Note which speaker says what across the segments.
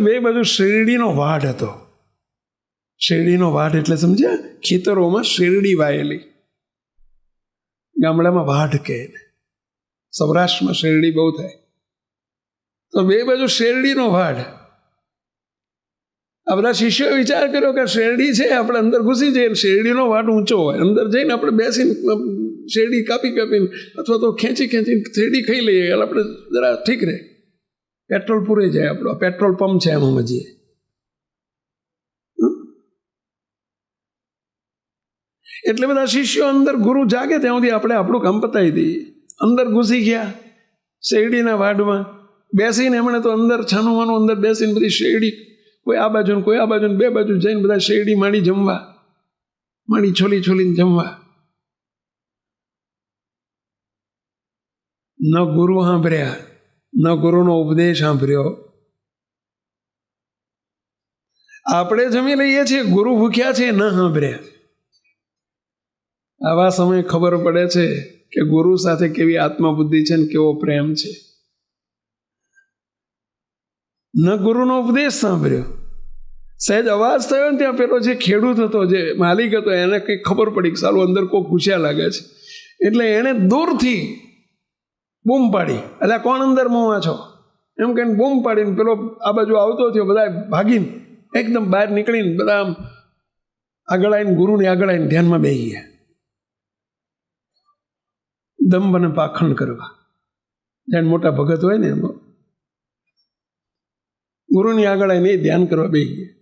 Speaker 1: બે બાજુ શેરડીનો વાડ હતો. શેરડીનો વાડ એટલે સમજ્યા? ખેતરોમાં શેરડી વાયેલી. ગામડામાં વાડ કહે, સૌરાષ્ટ્રમાં શેરડી બહુ થાય. તો બે બાજુ શેરડીનો વાડ. આ બધા શિષ્યોએ વિચાર કર્યો કે શેરડી છે, આપણે અંદર ઘૂસી જઈએ. શેરડીનો વાડ ઊંચો હોય, અંદર જઈને આપણે બેસીને શેરડી કાપીને અથવા તો ખેંચીને શેરડી ખાઈ લઈએ, આપણે જરા ઠીક રહે. પેટ્રોલ પૂરાઈ જાય આપણો. પેટ્રોલ પંપ છે એમાં મજીએ. એટલે બધા શિષ્યો અંદર ગુરુ જાગે ત્યાં સુધી આપણે આપણું કામ પતાવી દઈએ. અંદર ઘૂસી ગયા શેરડીના વાડમાં બેસીને. એમણે તો અંદર છાનું અંદર બેસીને બધી શેરડી, કોઈ આ બાજુ કોઈ આ બાજુ, બે બાજુ જઈને બધા શેરડી માંડી જમવા, માંડી છોલીને જમવા. ન ગુરુ સાંભળ્યા, ન ગુરુનો ઉપદેશ સાંભળ્યો. આપણે જમી લઈએ છીએ, ગુરુ ભૂખ્યા છે, ન સાંભળ્યા. આવા સમયે ખબર પડે છે કે ગુરુ સાથે કેવી આત્મબુદ્ધિ છે ને કેવો પ્રેમ છે. ન ગુરુનો ઉપદેશ સાંભળ્યો. સહેજ અવાજ થયો ને ત્યાં પેલો જે ખેડૂત હતો, જે માલિક હતો, એને કંઈક ખબર પડી કે સાલું અંદર કોઈ ઘૂસ્યા લાગે છે. એટલે એણે દૂરથી બૂમ પાડી, એટલે કોણ અંદર મોવા છો એમ કહીને બૂમ પાડીને પેલો આ બાજુ આવતો થયો. બધા ભાગીને એકદમ બહાર નીકળીને બધા આગળ આવીને ગુરુની આગળ આવીને ધ્યાનમાં બેસી ગયા, દંભ અને પાખંડ કરવા. જાણે મોટા ભગત હોય ને એમાં ગુરુની આગળ આવીને એ ધ્યાન કરવા બેસી ગયા.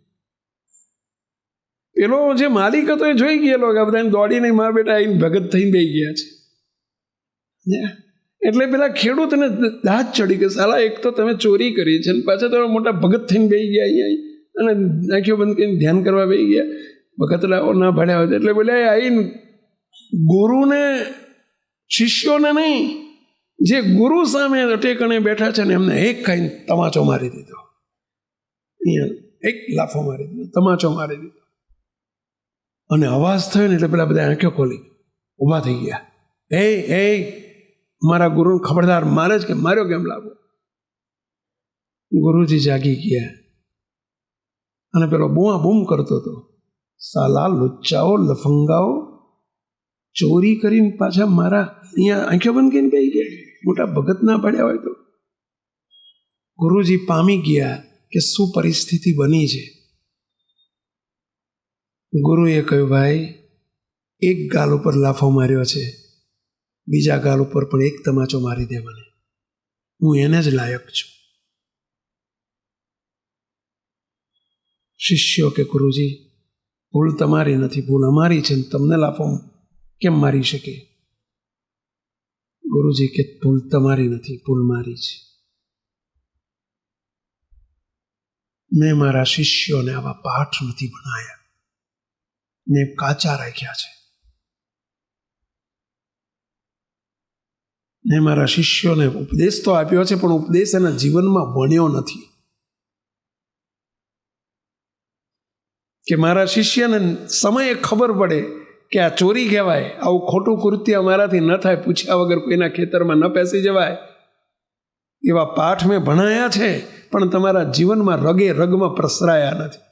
Speaker 1: પેલો જે માલિક હતો એ જોઈ ગયેલો કે બધાને દોડીને મારા બેટા આવીને ભગત થઈને બેસી ગયા છે. એટલે પેલા ખેડૂતને દાંત ચડી કે સાલા એક તો તમે ચોરી કરી છે, પાછા તમે મોટા ભગત થઈને બેસી ગયા અહીંયા અને આંખો બંધ કરીને ધ્યાન કરવા બેસી ગયા. ભગત લાવો ના ભણ્યા હોય એટલે બોલ્યા આવીને ગુરુને, શિષ્યોને નહીં, જે ગુરુ સામે ટેકણે બેઠા છે ને એમને એક ખાઈને તમાચો મારી દીધો. અહીંયા એક લાફો મારી દીધો, તમાચો મારી દીધો. અને અવાજ થયો ને એટલે પેલા બધા આંખો ખોલી ઊભા થઈ ગયા. એ મારા ગુરુને ખબરદાર, મારે જ કે માર્યો કેમ લાગો? ગુરુજી જાગી ગયા અને પેલો બૂમા બૂમ કરતો હતો, સાલા લુચ્ચાઓ, લફંગાઓ, ચોરી કરીને પાછા મારા અહીંયા આંખો બંધ કરીને બેસી ગયા. મોટા ભગત ના પડ્યા હોય તો. ગુરુજી પામી ગયા કે શું પરિસ્થિતિ બની છે. ગુરુએ કહ્યું, ભાઈ એક ગાલ ઉપર લાફો માર્યો છે, બીજા ગાલ ઉપર પણ એક તમાચો મારી દે મને, હું એને જ લાયક છું. શિષ્યો કે ગુરુજી ભૂલ તમારી નથી, ભૂલ અમારી છે, તમને લાફો કેમ મારી શકે? ગુરુજી કે ભૂલ તમારી નથી, ભૂલ મારી છે. મેં મારા શિષ્યોને આવા પાઠ નથી ભણાયા, ને કાચા રાખ્યા છે. ને મારા શિષ્યોને ઉપદેશ તો આપ્યો છે, પણ ઉપદેશ એના જીવનમાં વણ્યો નથી. કે મારા શિષ્યને સમયે ખબર પડે કે આ ચોરી કહેવાય, આવું ખોટું કૃત્ય અમારાથી ન થાય, પૂછ્યા વગર કોઈના ખેતરમાં ન પેસી જવાય, એવા પાઠ મેં ભણાયા છે, પણ તમારા જીવનમાં રગે રગમાં પ્રસરાયા નથી.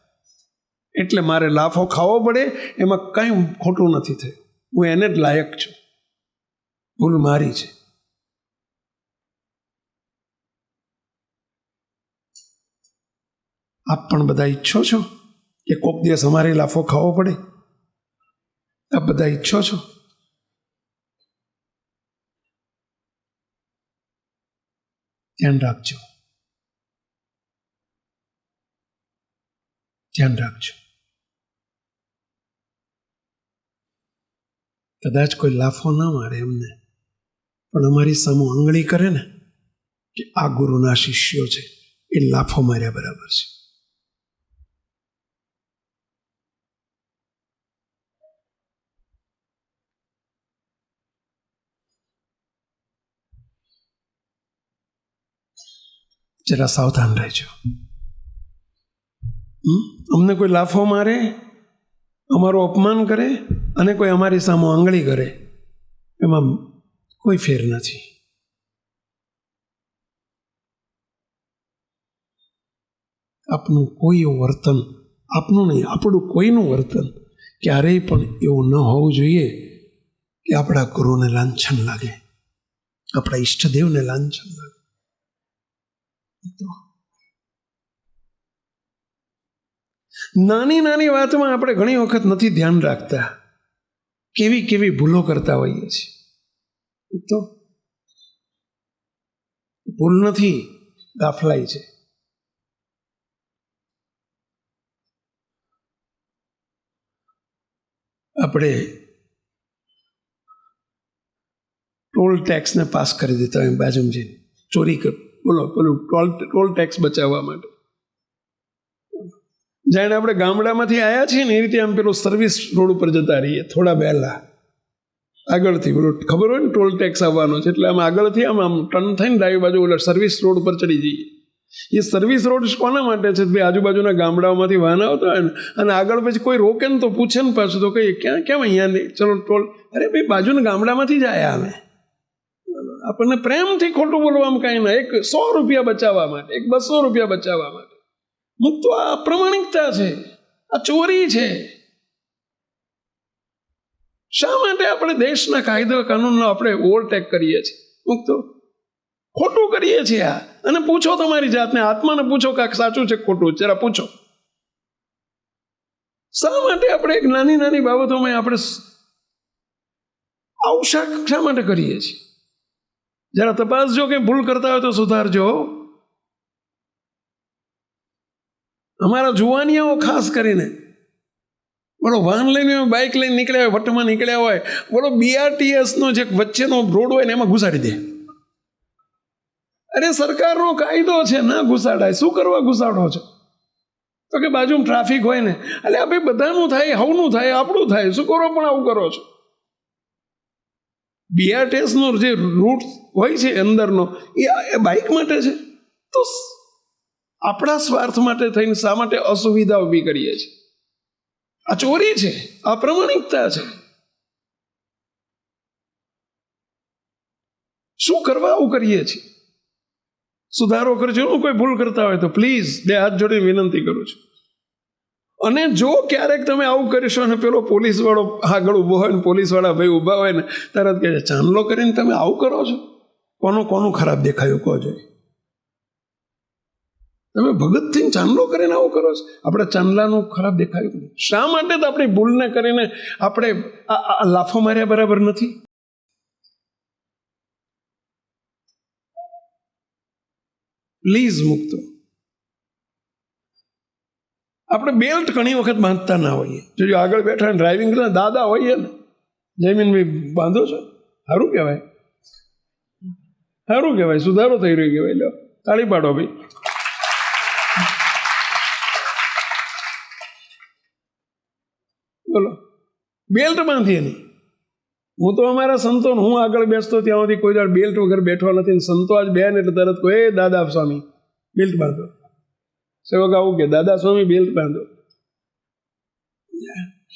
Speaker 1: એટલે મારે લાફો ખાવો પડે, એમાં કંઈ ખોટું નથી થયું, હું એને જ લાયક છું, ભૂલ મારી છે. આપ પણ બધા ઈચ્છો છો કે કોક દિવસ અમારે લાફો ખાવો પડે? આપ બધા ઈચ્છો છો? ધ્યાન રાખજો, ધ્યાન રાખજો. કદાચ કોઈ લાફો ના મારે એમને, પણ અમારી સામું આંગળી કરે ને કે આ ગુરુના શિષ્યો છે, એ લાફો માર્યા બરાબર છે. જરા સાવધાન રહેજો. અમને કોઈ લાફો મારે, અમારું અપમાન કરે અને કોઈ અમારી સામે આંગળી કરે, એમાં કોઈ ફેર નથી. આપનું કોઈ વર્તન, આપનું નહીં, આપણું કોઈનું વર્તન ક્યારેય પણ એવું ન હોવું જોઈએ કે આપણા ગુરુને લાંછન લાગે, આપણા ઈષ્ટદેવને લાંછન લાગે. નાની નાની વાતમાં આપણે ઘણી વખત નથી ધ્યાન રાખતા, કેવી કેવી ભૂલો કરતા હોઈએ છીએ. તો ભૂલ નથી, ગાફલાઈ છે. આપણે ટોલ ટેક્સને પાસ કરી દેતા હોય બાજુમાં જઈને, ચોરી કર, બોલો પેલું ટોલ ટેક્સ બચાવવા માટે. જાણે આપણે ગામડામાંથી આવ્યા છીએ ને એ રીતે આમ પેલું સર્વિસ રોડ ઉપર જતા રહીએ, થોડા વહેલા આગળથી પેલું ખબર હોય ને ટોલ ટેક્સ આવવાનો છે, એટલે આમ આગળથી આમ ટર્ન થઈને ડાબી બાજુ ઓલા સર્વિસ રોડ ઉપર ચડી જઈએ. એ સર્વિસ રોડ કોના માટે છે? ભાઈ આજુબાજુના ગામડાઓમાંથી વાહન આવતા હોય ને, અને આગળ પછી કોઈ રોકે ને તો પૂછે ને પાછું તો કહીએ ક્યાં કેમ અહીંયા નહીં, ચલો ટોલ, અરે ભાઈ બાજુના ગામડામાંથી જ આવ્યા અમે. આપણને પ્રેમથી ખોટું બોલવામાં કાંઈ ના, એક 100 રૂપિયા બચાવવા માટે, એક 200 રૂપિયા બચાવવા માટે. મુક્તો આ અપ્રમાણિકતા છે, આ ચોરી છે. શા માટે આપણે દેશના કાયદા કાનૂનનો આપણે ઓવરટેક કરીએ છીએ? મુક્તો ખોટું કરીએ છીએ આ. અને પૂછો તમારી જાતને, આત્માને પૂછો કે સાચું છે ખોટું, જરા પૂછો. શા માટે આપણે એક નાની નાની બાબતોમાં આપણે આવું શા માટે કરીએ છીએ? જરા તપાસજો, કે ભૂલ કરતા હોય તો સુધારજો. અમારા જુવાનિયાઓ ખાસ કરીને બોલો વાહન લઈને બાઇક લઈને નીકળ્યા હોય, વટમાં નીકળ્યા હોય, બોલો BRTSનો જે વચ્ચેનો રોડ હોય ને એમાં ઘુસાડી દે. અરે સરકારનો કાયદો છે, ના ઘુસાડાય. શું કરવા ઘુસાડો છો? તો કે બાજુમાં ટ્રાફિક હોય ને, એટલે આ ભાઈ બધાનું થાય, હવનું થાય, આપણું થાય, શું કરો પણ આવું કરો છો? BRTSનો જે રૂટ હોય છે અંદરનો, એ બાઇક માટે છે. તો આપણા સ્વાર્થ માટે થઈને શા માટે અસુવિધા ઊભી કરીએ છીએ? આ ચોરી છે, આ પ્રમાણિકતા છે. શું કરવા આવું કરીએ છીએ? સુધારો કરજો. કોઈ ભૂલ કરતા હોય તો પ્લીઝ 2 હાથ જોડીને વિનંતી કરું છું. અને જો ક્યારેક તમે આવું કરીશો અને પેલો પોલીસવાળો આગળ ઊભો હોય ને, પોલીસવાળા ભાઈ ઊભા હોય ને, તરત કહે છે ચાંદલો કરીને તમે આવું કરો છો, કોનું ખરાબ દેખાયું કહો જોઈએ. તમે ભગત થઈને ચાંદલો કરીને આવું કરો છો? આપણે ચાંદલાનું ખરાબ દેખાયું નહીં. શા માટે તો આપણી ભૂલને કરીને આપણે આ લાફો માર્યા બરાબર નથી? પ્લીઝ મુક્તો, આપણે બેલ્ટ ઘણી વખત બાંધતા ના હોઈએ. જો આગળ બેઠા ડ્રાઇવિંગ કરતા દાદા હોઈએ ને, જયમીનભાઈ બાંધો છો, સારું કહેવાય, સારું કહેવાય, સુધારો થઈ રહ્યો કહેવાય. લો તાળી પાડો ભાઈ. બોલો, બેલ્ટ બાંધીએ નહીં. હું તો અમારા સંતો, હું આગળ બેસતો ત્યાં સુધી કોઈ વાર બેલ્ટ વગર બેઠો નથી. સંતો આજ બેન એટલે તરત કોઈ દાદા સ્વામી બેલ્ટ બાંધો, સેવક આવું કે દાદા સ્વામી બેલ્ટ બાંધો.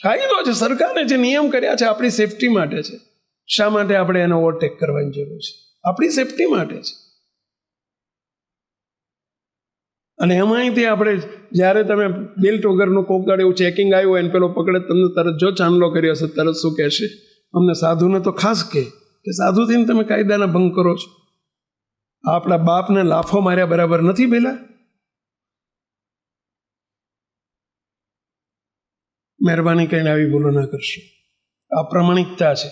Speaker 1: કાયદો છે, સરકારે જે નિયમ કર્યા છે આપણી સેફટી માટે છે. શા માટે આપણે એને ઓવરટેક કરવાની જરૂર છે? આપણી સેફટી માટે છે. અને એમાંયથી આપણે જ્યારે તમે બેલ્ટ વગરનું કોક ગાડી એવું ચેકિંગ આવ્યું હોય ને પેલો પકડે, તમને તરત જો ચાંદલો કર્યો હશે તરત શું કહેશે? અમને સાધુને તો ખાસ કે સાધુ થઈને તમે કાયદાના ભંગ કરો છો. આપણા બાપને લાફો માર્યા બરાબર નથી પેલા. મહેરબાની કરીને આવી ભૂલો ના કરશો. આ પ્રામાણિકતા છે.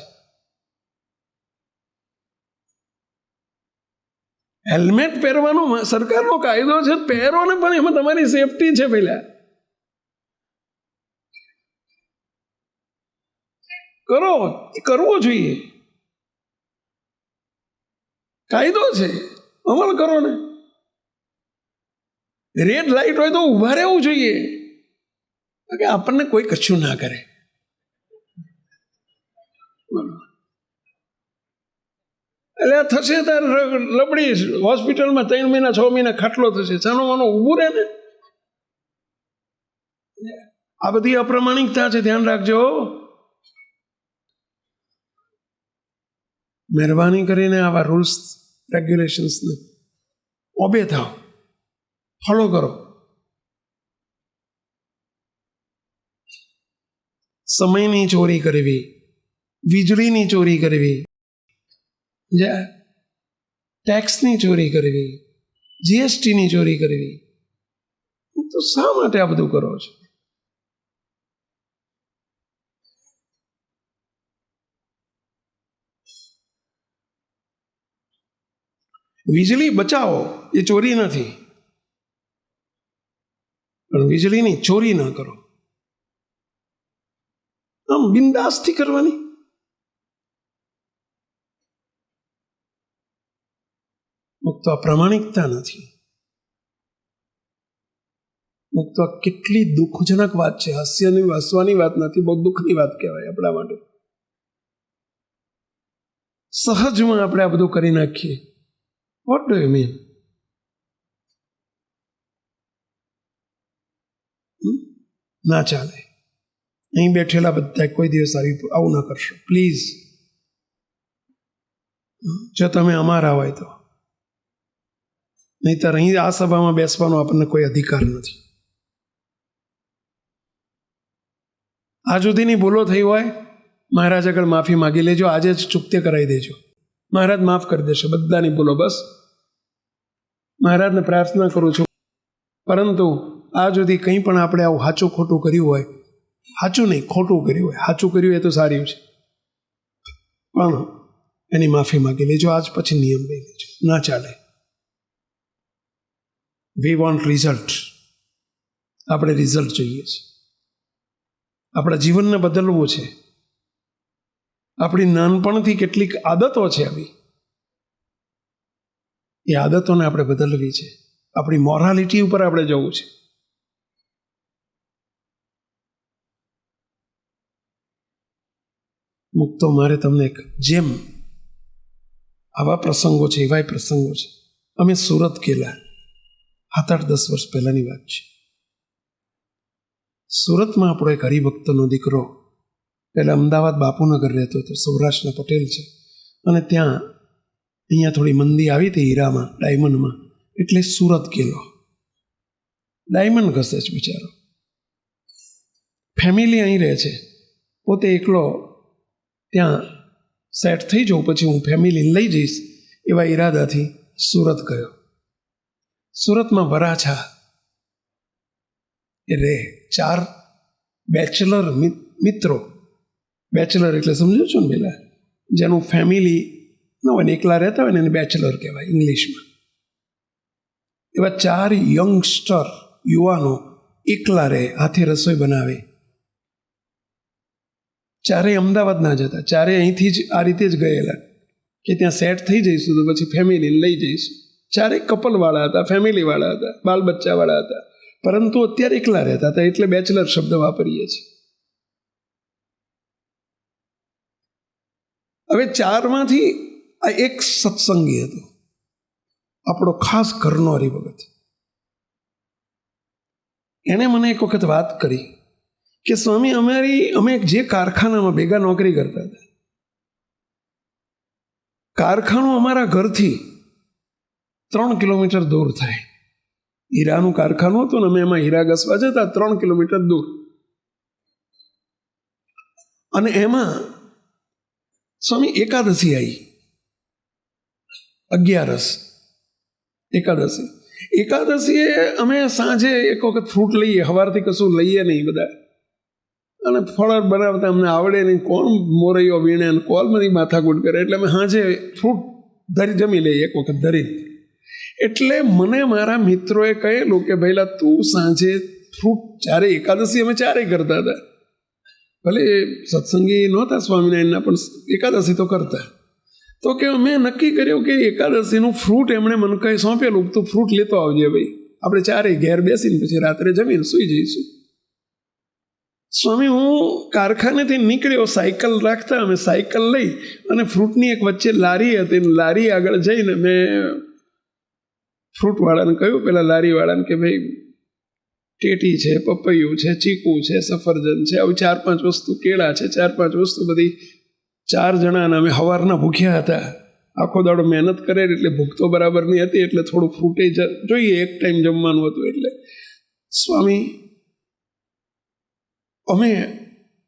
Speaker 1: હેલ્મેટ પહેરવાનો સરકારનો કાયદો છે, પહેરો ને, પણ એમાં તમારી સેફટી છે. પેલા કરો, કરવો જોઈએ. કાયદો છે, અમલ કરો ને. રેડ લાઇટ હોય તો ઊભા રહેવું જોઈએ, કે આપણને કોઈ કશું ના કરે. એટલે થશે ત્યારે લબડી હોસ્પિટલમાં 3 મહિના 6 મહિના ખાટલો થશે, સાનો માનો ઊભું રહે ને. આ બધી અપ્રામાણિકતા છે, ધ્યાન રાખજો. મહેરબાની કરીને આવા રૂલ્સ રેગ્યુલેશન્સને ઓબે થાવ, ફોલો કરો. સમયની ચોરી કરવી, વીજળીની ચોરી કરવી, ટેક્સની ચોરી કરવી, જીએસટીની ચોરી કરવી, તો શા માટે આ બધું કરો છો? વીજળી બચાવો એ ચોરી નથી, પણ વીજળીની ચોરી ના કરો. આમ બિંદાસથી કરવાની. મુક્ત આ પ્રામાણિકતા નથી. મુક્ત આ કેટલી દુઃખજનક વાત છે. હાસ્યની હસવાની વાત નથી, બહુ દુઃખની વાત કહેવાય આપણા માટે. સહજમાં આપણે આ બધું કરી નાખીએ. What do you mean? ના ચાલે. અહીં બેઠેલા બધા કોઈ દિવસ આવું ના કરશો પ્લીઝ. જો તમે અમારા હોય તો, નહીંતર અહીં આ સભામાં બેસવાનો આપણને કોઈ અધિકાર નથી. આ સુધીની ભૂલો થઈ હોય, મહારાજ આગળ માફી માગી લેજો. આજે જ ચૂકતે કરાવી દેજો. મહારાજ માફ કરી દેશે બધાની ભૂલો. બસ મહારાજને પ્રાર્થના કરું છું. પરંતુ આ સુધી કંઈ પણ આપણે આવું સાચું ખોટું કર્યું હોય, સાચું નહીં ખોટું કર્યું હોય, સાચું કર્યું એ તો સારું છે, પણ એની માફી માગી લેજો. આજ પછી નિયમ લઈ લેજો. ના ચાલે. We want result. આપણે રિઝલ્ટ જોઈએ છે. આપણા જીવનને બદલવું છે. આપણી નાનપણથી કેટલીક આદતો છે આવી, એ આદતોને આપણે બદલવી છે. આપણી મોરાલિટી ઉપર આપણે જવું છે. મુક્તો મારે તમને એક, જેમ આવા પ્રસંગો છે એવાય પ્રસંગો છે. અમે સુરત ગયેલા 7-8-10 વર્ષ પહેલાની વાત છે. સુરતમાં આપણો એક હરિભક્તનો દીકરો પહેલાં અમદાવાદ બાપુનગર રહેતો હતો, સૌરાષ્ટ્રના પટેલ છે, અને ત્યાં અહીંયા થોડી મંદી આવી હતી હીરામાં, ડાયમંડમાં, એટલે સુરત ગયેલો. ડાયમંડ ઘસે છે બિચારો. ફેમિલી અહીં રહે છે, પોતે એકલો ત્યાં સેટ થઈ જાઉં, પછી હું ફેમિલીને લઈ જઈશ એવા ઈરાદાથી સુરત ગયો. સુરતમાં વરાછા એ રહે 4 બેચલર મિત્રો. બેચલર એટલે સમજો છો ને પેલા, જેનું ફેમિલી ન હોય ને એકલા રહેતા હોય ને એને બેચલર કહેવાય ઇંગ્લિશમાં. એવા 4 યંગસ્ટર, યુવાનો એકલા રહે, હાથે રસોઈ બનાવે. ચારેય અમદાવાદ ના જતા, ચારેય અહીંથી જ આ રીતે જ ગયેલા કે ત્યાં સેટ થઈ જઈશું તો પછી ફેમિલીને લઈ જઈશું. ચારેય કપલવાળા હતા, ફેમિલીવાળા હતા, બાલ બચ્ચાવાળા હતા, પરંતુ અત્યારે એકલા રહેતા હતા, એટલે બેચલર શબ્દ વાપરીએ છીએ. હવે 4માંથી આ એક સત્સંગી હતો, આપણો ખાસ ઘરનો હરિભગત. એણે મને એક વખત વાત કરી કે સ્વામી અમે જે કારખાનામાં ભેગા નોકરી કરતા હતા, કારખાનું અમારા ઘરથી 3 કિલોમીટર દૂર થાય. હીરાનું કારખાનું હતું ને, અમે એમાં હીરા ઘસવા જતા 3 કિલોમીટર દૂર. અને એમાં સ્વામી એકાદશી આવી, 11 એકાદશીએ અમે સાંજે એક વખત ફ્રૂટ લઈએ, સવારથી કશું લઈએ નહીં બધા, અને ફળ બનાવતા અમને આવડે નહીં, કોણ મોરૈયો વીણે અને કોલમાંથી માથાકૂટ કરે, એટલે અમે સાંજે ફ્રૂટ જમી લઈએ એક વખત ધરી. એટલે મને મારા મિત્રોએ કહેલું કે ભાઈલા તું સાંજે ફ્રૂટ, ચારે એકાદશી અમે ચારેય કરતા હતા, ભલે સત્સંગી નહોતા સ્વામિનારાયણના, પણ એકાદશી તો કરતા. તો કે મેં નક્કી કર્યું કે એકાદશીનું ફ્રૂટ એમણે મને કહી સોંપેલું, તું ફ્રૂટ લેતો આવજે ભાઈ, આપણે ચારેય ઘેર બેસીને પછી રાત્રે જમીને સૂઈ જઈશું. સ્વામી હું કારખાનેથી નીકળ્યો, સાયકલ રાખતા, અમે સાયકલ લઈ અને ફ્રૂટની એક વચ્ચે લારી હતી, લારી આગળ જઈને મેં ફ્રૂટવાળાને કહ્યું, પેલા લારીવાળાને, કે ભાઈ ટેટી છે, પપૈયું છે, ચીકુ છે, સફરજન છે, આવી 4-5 વસ્તુ, કેળા છે, 4-5 વસ્તુ બધી. 4 જણાને અમે સવારના ભૂખ્યા હતા, આખો દાડો મહેનત કરે એટલે ભૂખ તો બરાબર નહીં હતી, એટલે થોડું ફ્રૂટે જોઈએ, એક ટાઈમ જમવાનું હતું. એટલે સ્વામી અમે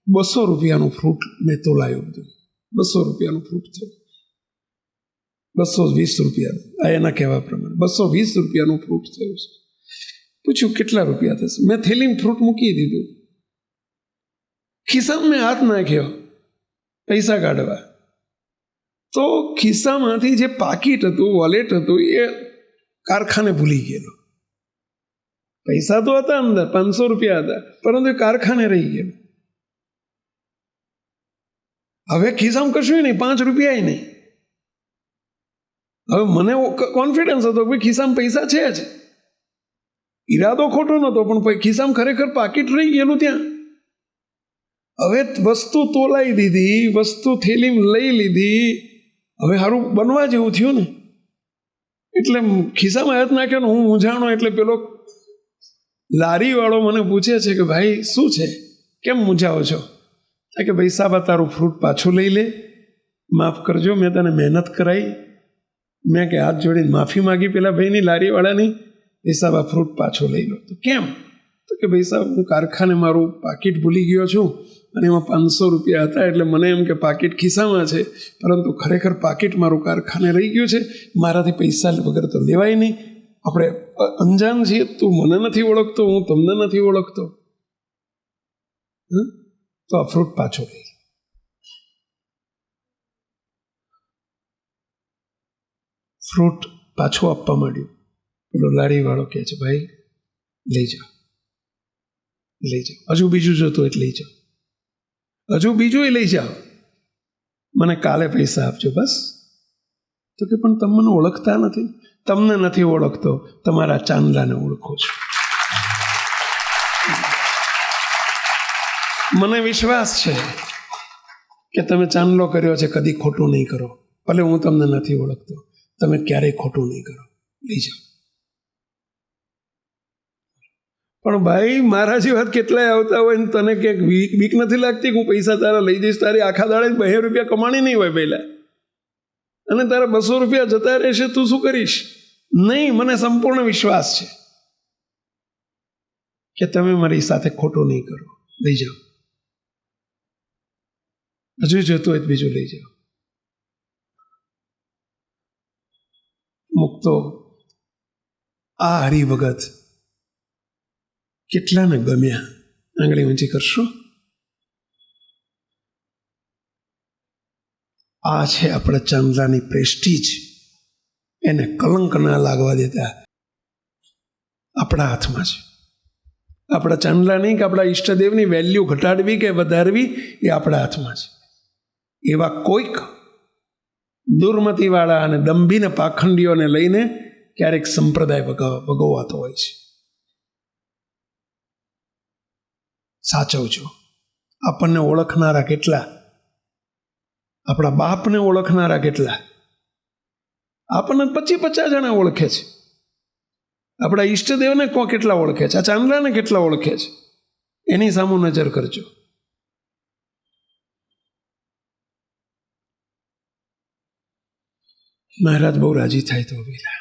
Speaker 1: ₹200 ફ્રૂટ મેં તોલાયું બધું. ₹200 ફ્રૂટ થયું. ₹220 આ એના કહેવા પ્રમાણે ₹220 ફ્રૂટ થયું છે. પૂછ્યું કેટલા રૂપિયા થશે? મેં થેલીમાં ફ્રૂટ મૂકી દીધું. ખિસ્સામાં મેં હાથ નાખ્યો પૈસા કાઢવા, તો ખિસ્સામાંથી જે પાકીટ હતું, વોલેટ હતું, એ કારખાને ભૂલી ગયેલો. પૈસા તો હતા અંદર, ₹500 હતા, પરંતુ એ કારખાને રહી ગયેલો. હવે ખિસ્સામાં કશું નહીં, ₹5 નહીં. હવે મને કોન્ફિડન્સ હતો કે ખિસ્સામાં પૈસા છે જ, ઈરાદો ખોટો નહોતો, પણ ખિસ્સામાં ખરેખર પાકીટ રહી ગયેલું ત્યાં. હવે વસ્તુ તોલાઈ દીધી, વસ્તુ થેલીમાં લઈ લીધી. હવે સારું બનવા જેવું થયું ને, એટલે ખિસ્સામાં હાથ નાખ્યો ને હું મૂંઝાણો. એટલે પેલો લારીવાળો મને પૂછે છે કે ભાઈ શું છે, કેમ મૂંઝાવો છો? કે ભાઈ સાહેબ તારું ફ્રૂટ પાછું લઈ લે, માફ કરજો, મેં તને મહેનત કરાવી. મેં કે હાથ જોડીને માફી માગી પેલા ભાઈની, લારીવાળાની. એ સાહેબ આ ફ્રૂટ પાછો લઈ લો. તો કેમ? તો કે ભાઈ સાહેબ હું કારખાને મારું પાકીટ ભૂલી ગયો છું અને એમાં ₹500 હતા, એટલે મને એમ કે પાકીટ ખિસ્સામાં છે, પરંતુ ખરેખર પાકીટ મારું કારખાને રહી ગયું છે. મારાથી પૈસા વગર તો લેવાય નહીં. આપણે અંજાન છીએ, તું મને નથી ઓળખતો, હું તમને નથી ઓળખતો. તો આ ફ્રૂટ પાછો લઈ લો. ફ્રૂટ પાછો આપવા માંડ્યું. પેલો લારીવાળો કહે છે ભાઈ લઈ જાઓ, લઈ જાઓ, હજુ બીજું જોતું એટલે લઈ જાઓ, હજુ બીજું લઈ જાઓ, મને કાલે પૈસા આપજો બસ. તો કે પણ તમે મને ઓળખતા નથી. તમને નથી ઓળખતો, તમારા ચાંદલાને ઓળખો છો. મને વિશ્વાસ છે કે તમે ચાંદલો કર્યો છે, કદી ખોટું નહીં કરો. ભલે હું તમને નથી ઓળખતો, તમે ક્યારેય ખોટું નહીં કરો, લઈ જાઓ. પણ ભાઈ મારા જેવા કેટલાય આવતા હોય ને તને ક્યાંક બીક નથી લાગતી કે હું પૈસા તારા લઈ જઈશ, તારી આખા દાડે ₹2 કમાણી નહીં હોય પહેલા, અને તારા ₹200 જતા રહેશે, તું શું કરીશ? નહીં, મને સંપૂર્ણ વિશ્વાસ છે કે તમે મારી સાથે ખોટું નહીં કરો, લઈ જાઓ. હજુ જોતું હોય બીજું લઈ જાઓ. મુક્તો આ હરિભગત કેટલાને ગમ્યા? આંગળી ઊંચી કરશો? આ છે આપણા ચાંદલાની પ્રેસ્ટીજ. એને કલંક ના લાગવા દેતા આપણા હાથમાં છે. આપણા ચાંદલા નહીં કે આપણા ઈષ્ટદેવની વેલ્યુ ઘટાડવી કે વધારવી, એ આપણા હાથમાં છે. એવા કોઈક દુર્મતિવાળા અને દંભીને પાખંડીઓને લઈને ક્યારેક સંપ્રદાય ભગવાતો હોય છે. સાચવજો. આપણને ઓળખનારા કેટલા, આપણા બાપને ઓળખનારા કેટલા, આપણને 50 જણા ઓળખે છે. આપણા ઈષ્ટદેવને કેટલા ઓળખે છે, આ ચાંદલાને કેટલા ઓળખે છે, એની સામે નજર કરજો. મહારાજ બહુ રાજી થાય તો પેલા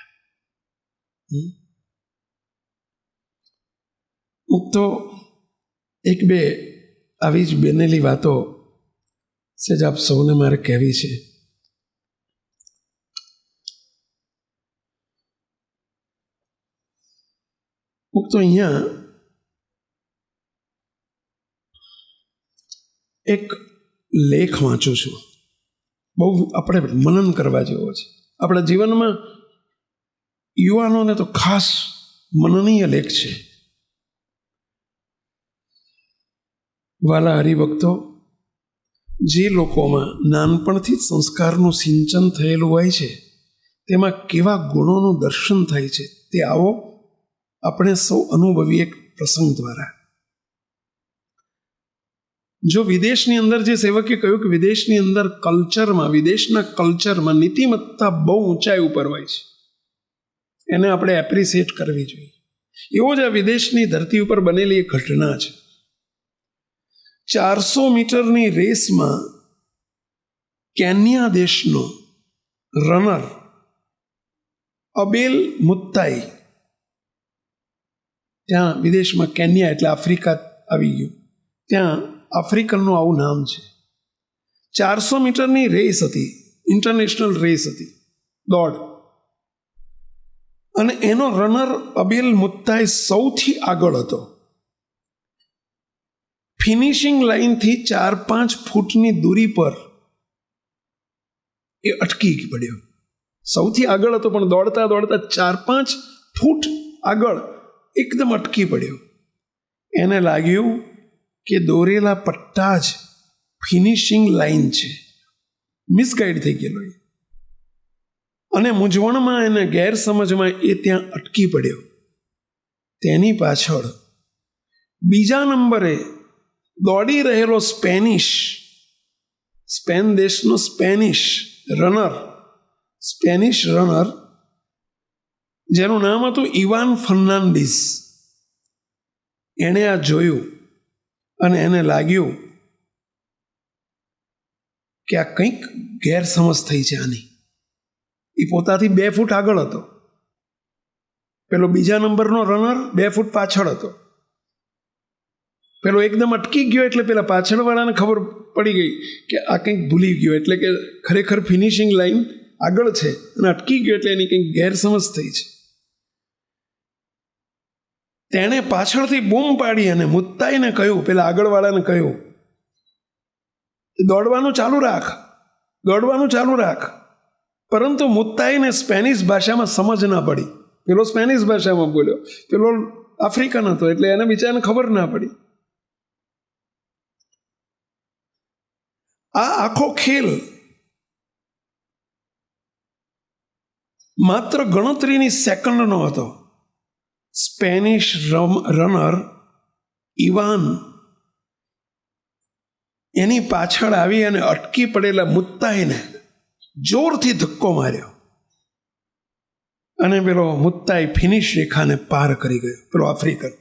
Speaker 1: મુક્તો એક બે આવી જ બનેલી વાતો સેજ આપ સૌને મારે કહેવી છે. મુક્તો અહીંયા એક લેખ વાંચું છું, બહુ આપણે મનન કરવા જેવો છે. આપણા જીવનમાં યુવાનોને તો ખાસ મનનીય લેખ છે. વાલા હરિભક્તો, જે લોકોમાં નાનપણથી જ સંસ્કારનું સિંચન થયેલું હોય છે, તેમાં કેવા ગુણોનું દર્શન થાય છે, તે આવો આપણે સૌ અનુભવીએ એક પ્રસંગ દ્વારા. જો વિદેશની અંદર, જે સેવકે કહ્યું કે વિદેશની અંદર કલ્ચરમાં, વિદેશના કલ્ચરમાં નીતિમત્તા બહુ ઊંચાઈ ઉપર હોય છે, એને આપણે એપ્રિસિએટ કરવી જોઈએ. એવો જ આ વિદેશની ધરતી ઉપર બનેલી એક ઘટના છે. 400 મીટરની રેસમાં કેન્યા દેશનો રનર અબેલ મુત્તાઈ, ત્યાં વિદેશમાં કેન્યા એટલે આફ્રિકા આવી ગયું, ત્યાં આફ્રિકનનું આવું નામ છે. 400 મીટરની રેસ હતી, ઇન્ટરનેશનલ રેસ હતી, દોડ. અને એનો રનર અબેલ મુત્તાઈ સૌથી આગળ હતો. ફિનિશિંગ લાઇનથી 4-5 ફૂટની દૂરી પર એ અટકી પડ્યો. સૌથી આગળ હતો, પણ દોડતા દોડતા 4-5 ફૂટ આગળ એકદમ અટકી પડ્યો. એને લાગ્યું કે દોરેલા પટ્ટા જ ફિનિશિંગ લાઇન છે. મિસગાઈડ થઈ ગયેલો એ, અને મૂંઝવણમાં એને ગેરસમજમાં એ ત્યાં અટકી પડ્યો. તેની પાછળ બીજા નંબરે દોડી રહેલો સ્પેન દેશનો સ્પેનિશ રનર જેનું નામ હતું ઇવાન ફર્નાન્ડીસ, એણે આ જોયું અને એને લાગ્યું કે આ કંઈક ગેરસમજ થઈ છે આની. એ પોતાથી 2 ફૂટ આગળ હતો, પેલો બીજા નંબરનો રનર 2 ફૂટ પાછળ હતો. પેલો એકદમ અટકી ગયો એટલે પેલા પાછળવાળાને ખબર પડી ગઈ કે આ કંઈક ભૂલી ગયો, એટલે કે ખરેખર ફિનિશિંગ લાઈન આગળ છે અને અટકી ગયો એટલે એની કંઈક ગેરસમજ થઈ છે. તેણે પાછળથી બૂમ પાડી અને મુત્તાઈને કહ્યું, પેલા આગળવાળાને કહ્યું, દોડવાનું ચાલુ રાખ. પરંતુ મુત્તાઈને સ્પેનિશ ભાષામાં સમજ ના પડી. પેલો સ્પેનિશ ભાષામાં બોલ્યો, પેલો આફ્રિકન હતો એટલે એને બિચારાને ખબર ના પડી. આ આખો ખેલ માત્ર ગણતરીની સેકન્ડનો હતો. સ્પેનિશ રનર ઇવાન એની પાછળ આવી અને અટકી પડેલા મુત્તાઈને જોરથી ધક્કો માર્યો અને પેલો મુત્તાઈ ફિનિશ રેખાને પાર કરી ગયો. પેલો આફ્રિકન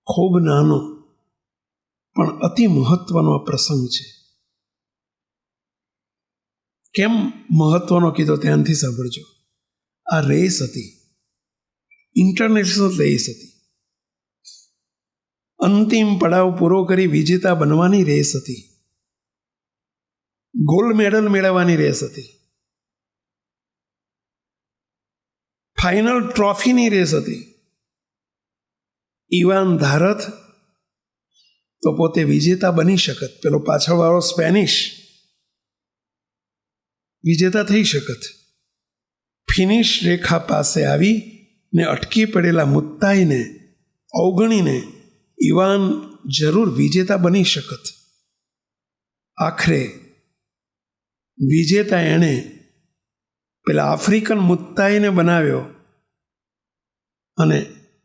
Speaker 1: ખૂબ નાનો પણ અતિ મહત્વનો પ્રસંગ છે. કેમ મહત્વનો કીધો ધ્યાનથી સાંભળજો. આ રેસ હતી, ઇન્ટરનેશનલ રેસ હતી. અંતિમ પડાવ પૂરો કરી વિજેતા બનવાની રેસ હતી. ગોલ્ડ મેડલ મેળવવાની રેસ હતી. ફાઇનલ ટ્રોફીની રેસ હતી. ઇવાન ધારત તો પોતે વિજેતા બની શકત, પેલો પાછળવાળો સ્પેનિશ વિજેતા થઈ શકત. ફિનિશ રેખા પાસે આવી ને અટકી પડેલા મુત્તાઈને અવગણીને ઇવાન જરૂર વિજેતા બની શકત. આખરે વિજેતા એણે પેલા આફ્રિકન મુત્તાઈને બનાવ્યો અને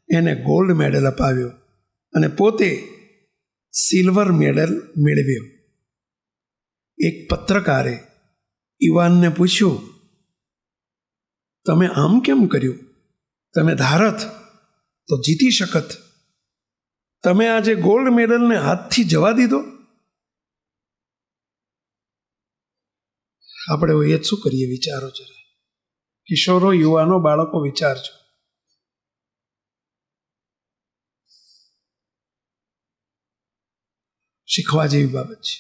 Speaker 1: એને ગોલ્ડ મેડલ અપાવ્યો અને પોતે સિલ્વર મેડલ મેળવ્યો. એક પત્રકારે ઇવાનને પૂછ્યું, તમે આમ કેમ કર્યું? તમે ધારત તો જીતી શકત, તમે આજે ગોલ્ડ મેડલને હાથથી જવા દીધો. આપણે હોઈએ શું કરીએ? વિચારો જરા. કિશોરો, યુવાનો, બાળકો, વિચારજો. શીખવા જેવી બાબત છે.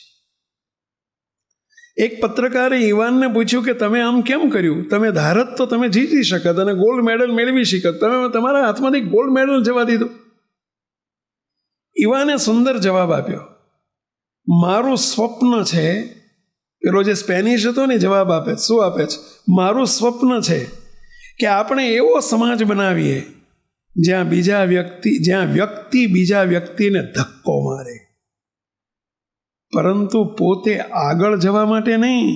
Speaker 1: એક પત્રકારે ઇવાનને પૂછ્યું કે તમે આમ કેમ કર્યું? તમે ધારત તો તમે જીતી શકત અને ગોલ્ડ મેડલ મેળવી શકત, તમે તમારા હાથમાંથી ગોલ્ડ મેડલ જવા દીધો. ઇવાને સુંદર જવાબ આપ્યો, મારું સ્વપ્ન છે. પેલો જે સ્પેનિશ હતો ને જવાબ આપે, શું આપે છે? મારું સ્વપ્ન છે કે આપણે એવો સમાજ બનાવીએ જ્યાં વ્યક્તિ બીજા વ્યક્તિને ધક્કો મારે, પરંતુ પોતે આગળ જવા માટે નહીં,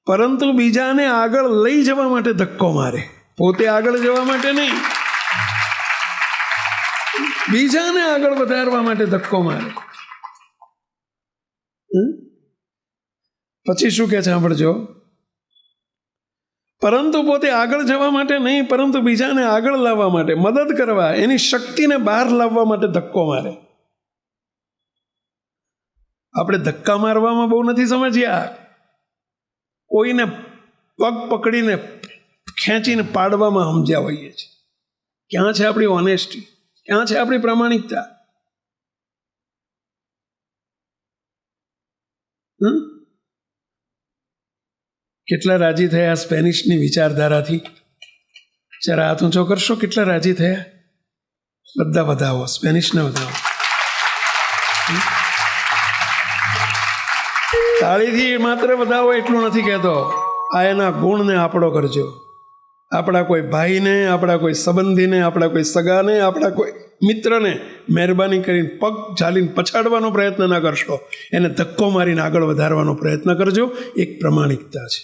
Speaker 1: પરંતુ બીજાને આગળ લઈ જવા માટે ધક્કો મારે. પોતે આગળ જવા માટે નહીં, બીજાને આગળ વધારવા માટે ધક્કો મારે. પછી શું કે છે સાંભળજો. પરંતુ પોતે આગળ જવા માટે નહીં, પરંતુ બીજાને આગળ લાવવા માટે, મદદ કરવા, એની શક્તિને બહાર લાવવા માટે ધક્કો મારે. આપણે ધક્કા મારવામાં બહુ નથી સમજ્યા. કોઈને પગ પકડીને ખેંચીને પાડવામાં સમજ્યા હોઈએ છીએ. ક્યાં છે આપણી ઓનેસ્ટી? ક્યાં છે આપણી પ્રામાણિકતા? કેટલા રાજી થયા સ્પેનિશની વિચારધારાથી? જરા હાથ ઊંચો કરશો. કેટલા રાજી થયા? બધા વધાવો, સ્પેનિશને વધાવો. તાળીથી માત્ર વધાવો એટલું નથી કહેતો, આ એના ગુણને આપણો કરજો. આપણા કોઈ ભાઈને, આપણા કોઈ સંબંધીને, આપણા કોઈ સગાને, આપણા કોઈ મિત્રને મહેરબાની કરીને પગ ચાલીને પછાડવાનો પ્રયત્ન ના કરશો, એને ધક્કો મારીને આગળ વધારવાનો પ્રયત્ન કરજો. એક પ્રમાણિકતા છે.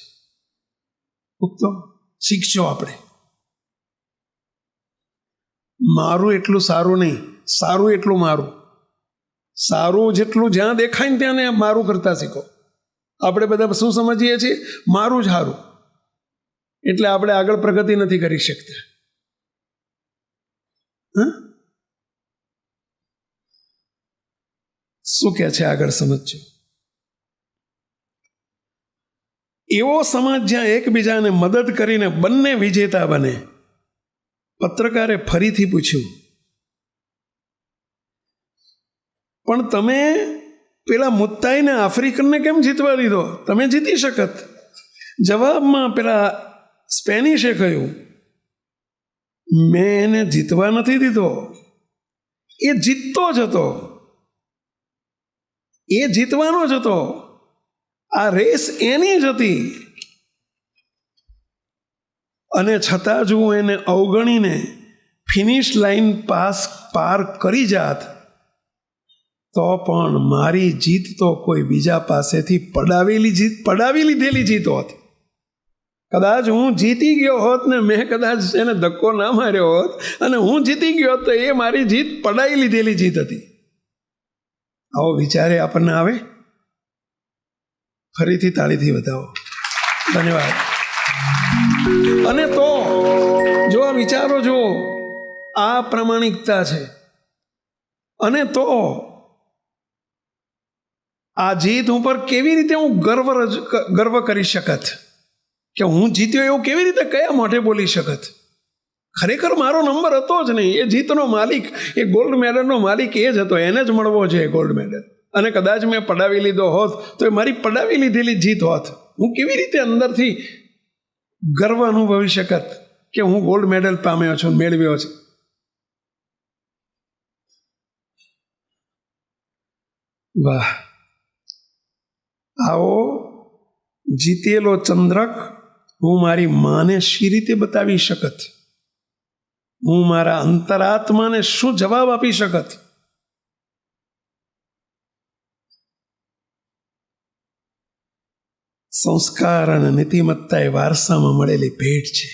Speaker 1: તો શીખજો આપણે. મારું એટલું સારું નહીં, સારું એટલું મારું. સારું જેટલું જ્યાં દેખાય ને ત્યાં ને મારું કરતા શીખો. આપણે બધા શું સમજીએ છીએ? મારું જ સારું, એટલે આપણે આગળ પ્રગતિ નથી કરી શકતા. શું કહે છે આગળ સમજો. એવો સમાજ જ્યાં એકબીજાને મદદ કરીને બંને વિજેતા બને. પત્રકારે ફરીથી પૂછ્યું, પણ તમે પેલા મુત્તાઈને આફ્રિકનને કેમ જીતવા દીધો? તમે જીતી શકત. જવાબમાં પેલા સ્પેનિશે કહ્યું, મેં એને જીતવા નથી દીધો, એ જીતતો જ હતો, એ જીતવાનો જ હતો. આ રેસ એની જ હતી, અને છતાં જો હું એને અવગણીને ફિનિશ લાઈન પાર કરી જાત તો પણ મારી જીત તો કોઈ બીજા પાસેથી પડાવી લીધેલી જીત હોત. કદાચ હું જીતી ગયો હોત ને મેં કદાચ એને ધક્કો ના માર્યો હોત અને હું જીતી ગયો હોત તો એ મારી જીત પડાવી લીધેલી જીત હતી. આવો વિચારે આપણને આવે? ફરીથી તાળીથી વધાવો. ધન્યવાદ. અને તો જો આ વિચારો જો આ પ્રામાણિકતા છે. અને તો આ જીત ઉપર કેવી રીતે હું ગર્વ કરી શકત કે હું જીત્યો એવું કેવી રીતે કયા મોઢે બોલી શકત? ખરેખર મારો નંબર હતો જ નહીં. એ જીતનો માલિક, એ ગોલ્ડ મેડલનો માલિક એ જ હતો, એને જ મળવો જોઈએ ગોલ્ડ મેડલ. અને કદાચ મેં પડાવી લીધો હોત તો એ મારી પડાવી લીધેલી જીત હોત. હું કેવી રીતે અંદરથી ગર્વ અનુભવી શકત કે હું ગોલ્ડ મેડલ પામ્યો છું, મેળવ્યો છે. વાહ! આવો જીતેલો ચંદ્રક હું મારી માને શી રીતે બતાવી શકત? હું મારા અંતરાત્માને શું જવાબ આપી શકત? સંસ્કાર અને નીતિમત્તા એ વારસામાં મળેલી ભેટ છે.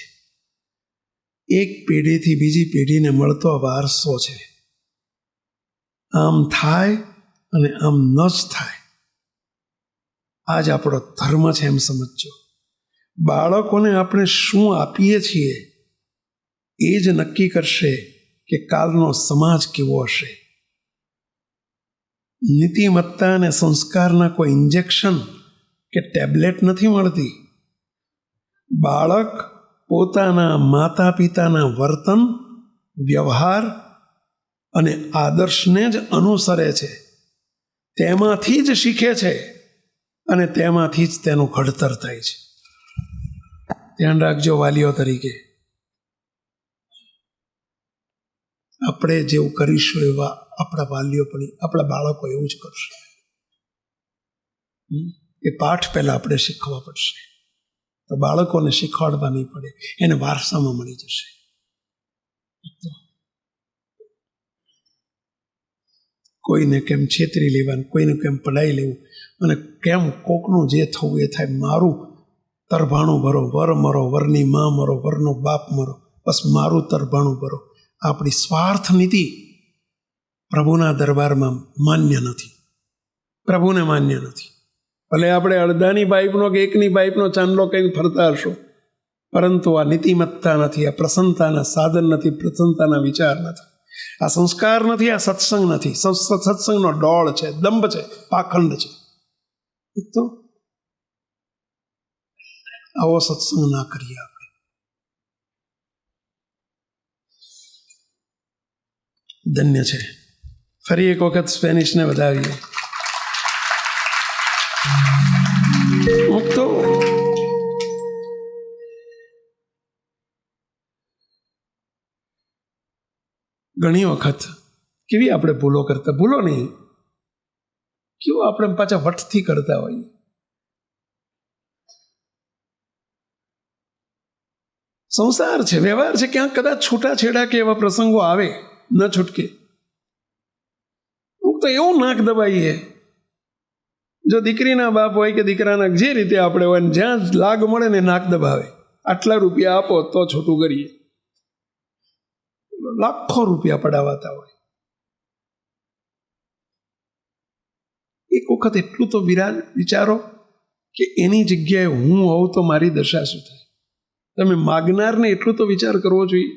Speaker 1: એક પેઢીથી બીજી પેઢીને મળતો વારસો છે. આમ થાય અને આમ ન જ થાય. આજ આપણો ધર્મ છે એમ સમજો. બાળકોને આપણે શું આપીએ છીએ એ જ નક્કી કરશે કે કાલનો સમાજ કેવો હશે. નીતિમત્તા અને સંસ્કારના કોઈ ઇન્જેક્શન કે ટેબ્લેટ નથી મળતી. બાળક પોતાના માતા પિતાના વર્તન, વ્યવહાર અને આદર્શને જ અનુસરે છે. તેમાંથી જ શીખે છે અને તેમાંથી જ તેનું ઘડતર થાય છે. ધ્યાન રાખજો વાલીઓ તરીકે. આપણે જેવું કરીશું એવા આપણા વાલીઓ પણ, આપણા બાળકો એવું જ કરશે. એ પાઠ પહેલા આપણે શીખવા પડશે. તો બાળકોને શીખવાડવા નહીં પડે, એને વારસામાં મળી જશે. કોઈને કેમ છેતરી લેવાનું, કોઈને કેમ પડાવી લેવું, અને કેમ કોકનું જે થવું એ થાય. મારું તરભાણું ભરો, વર મરો, વરની માં મરો, વરનો બાપ મરો, બસ મારું તરભાણું ભરો. આપણી સ્વાર્થ નીતિ પ્રભુના દરબારમાં માન્ય નથી, પ્રભુને માન્ય નથી. ભલે આપણે અડધાની પાઇપનો કે એકની પાઇપનો ચાંદલો કંઈ ફરતા હશો, પરંતુ આ નીતિમત્તા નથી, આ પ્રસન્નતાના સાધન નથી, પ્રસન્નતાના વિચાર નથી, આ સંસ્કાર નથી, આ સત્સંગ નથી. સત્સંગનો ડોળ છે, દંભ છે, પાખંડ છે. તો આવો સત્સંગ ના કરીએ આપણે. ધન્ય છે. ફરી એક વખત સ્પેનિશને વધાવીએ. તો ઘણી વખત કેવી આપણે ભૂલો કરતા, ભૂલો નહીં, કેવું આપણે પાછા વટથી કરતા હોઈએ. સંસાર છે, વ્યવહાર છે, ક્યાંક કદાચ છૂટાછેડા કે એવા પ્રસંગો આવે, ન છૂટકે. હું તો એવું નાક દબાઈએ, જો દીકરીના બાપ હોય કે દીકરાના જે રીતે આપણે હોય, જ્યાં લાગ મળે ને નાક દબાવે, આટલા રૂપિયા આપો તો છૂટું કરીએ. લાખો રૂપિયા પડાવાતા હોય. એક વખત એટલું તો વિચારો કે એની જગ્યાએ હું હોઉં તો મારી દશા શું થાય. તમે માગનારને એટલું તો વિચાર કરવો જોઈએ.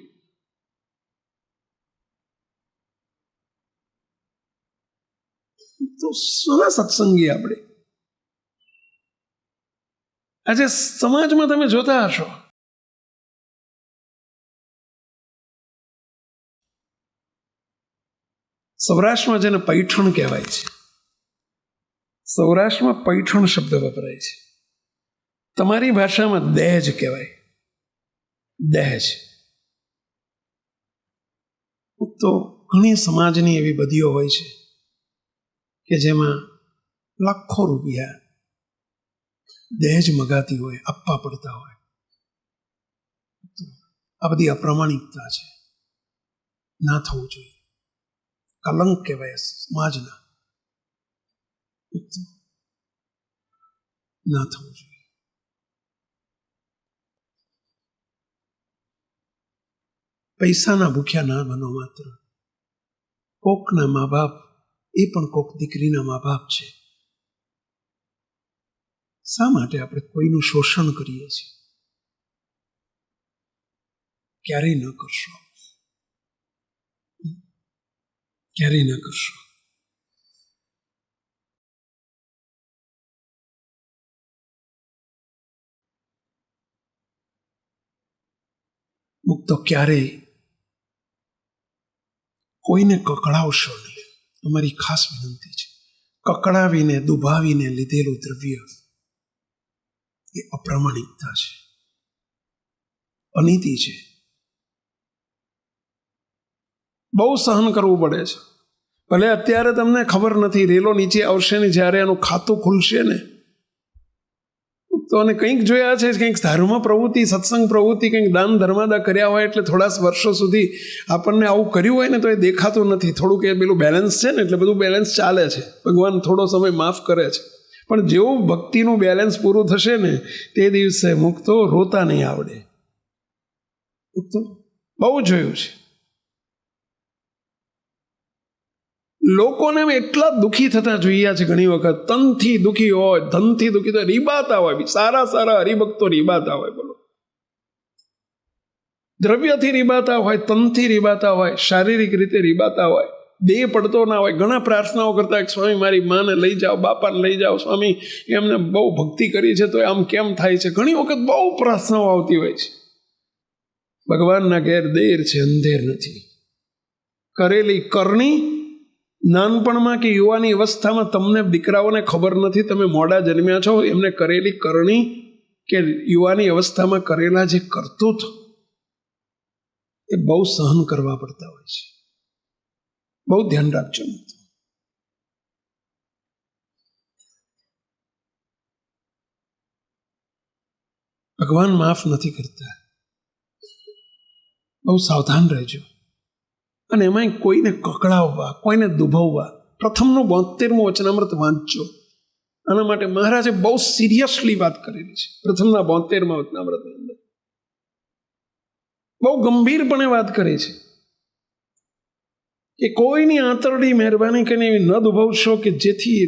Speaker 1: તો સોના સત્સંગી આપણે. આજે સમાજમાં તમે જોતા હશો, સૌરાષ્ટ્રમાં જેને પૈઠણ કહેવાય છે, સૌરાષ્ટ્રમાં પૈઠણ શબ્દ વપરાય છે. તમારી ભાષામાં દહેજ કહેવાય, દહેજ. તો ઘણી સમાજની એવી બદીઓ હોય છે કે જેમાં લાખો રૂપિયા દહેજ મગાતી હોય, આપવા પડતા હોય. આ બધી અપ્રામાણિકતા છે, ના થવું જોઈએ. કલંક કહેવાય સમાજના, ના થવું જોઈએ. પૈસાના ભૂખ્યા ના બનો માત્ર. કોકના મા બાપ, એ પણ કોક દીકરીના મા બાપ છે. શા માટે આપણે કોઈનું શોષણ કરીએ છીએ? ક્યારેય ન કરશો, ક્યારેય ન કરશો. મુક્તો ક્યારેય કોઈને કકડાવશો નહીં. અમારી ખાસ વિનંતી છે. કકડાવીને, દુભાવીને લીધેલું દ્રવ્ય એ અપ્રામાણિકતા છે, અનીતિ છે. બહુ સહન કરવું પડે છે. ભલે અત્યારે તમને ખબર નથી, રેલો નીચે આવશે ને જ્યારે એનું ખાતું ખુલશે ને, તો અને કંઈક જોયા છે, કંઈક ધર્મ પ્રવૃત્તિ, સત્સંગ પ્રવૃત્તિ, કંઈક દાન ધર્માદા કર્યા હોય એટલે થોડા વર્ષો સુધી આપણને આવું કર્યું હોય ને તો એ દેખાતું નથી. થોડુંક એ પેલું બેલેન્સ છે ને, એટલે બધું બેલેન્સ ચાલે છે. ભગવાન થોડો સમય માફ કરે છે. પણ જેવું ભક્તિનું બેલેન્સ પૂરું થશે ને તે દિવસે મુક્તો રોતા નહીં આવડે. મુક્તો બહુ જોયું છે. લોકોને એટલા દુઃખી થતા જોયા છે ઘણી વખત. તનથી દુઃખી હોય, ધનથી દુઃખી તો રીબાતા હોય. સારા સારા હરિભક્તો રીબાતા હોય. બોલો, દ્રવ્યથી રીબાતા હોય, તનથી રીબાતા હોય, શારીરિક રીતે રીબાતા હોય, દેહ પડતો ના હોય. ઘણા પ્રાર્થનાઓ કરતા હોય, સ્વામી મારી માને લઈ જાઓ, બાપાને લઈ જાઓ, સ્વામી એમને બહુ ભક્તિ કરી છે તો આમ કેમ થાય છે. ઘણી વખત બહુ પ્રાર્થનાઓ આવતી હોય છે. ભગવાનના ઘેર દેર છે, અંધેર નથી. કરેલી કરણી નાનપણમાં કે યુવાની અવસ્થામાં તમને દીકરાઓને ખબર નથી, તમે મોડા જન્મ્યા છો. એમને કરેલી કરણી કે યુવાની અવસ્થામાં કરેલા જે કરતૂત એ બહુ સહન કરવા પડતા હોય છે. બહુ ધ્યાન રાખજો. ભગવાન માફ નથી કરતા. બહુ સાવધાન રહેજો. અને એમાં કોઈને કકડાવવા, કોઈને દુભાવવા. પ્રથમનું 72મું વચનામૃત વાંચજો. આના માટે મહારાજે બહુ સિરિયસલી વાત કરેલી છે. પ્રથમના 72મા વચનામૃતની અંદર બહુ ગંભીરપણે વાત કરી છે કે કોઈની આંતરડી મહેરબાની કરીને એવી ન દુભાવશો કે જેથી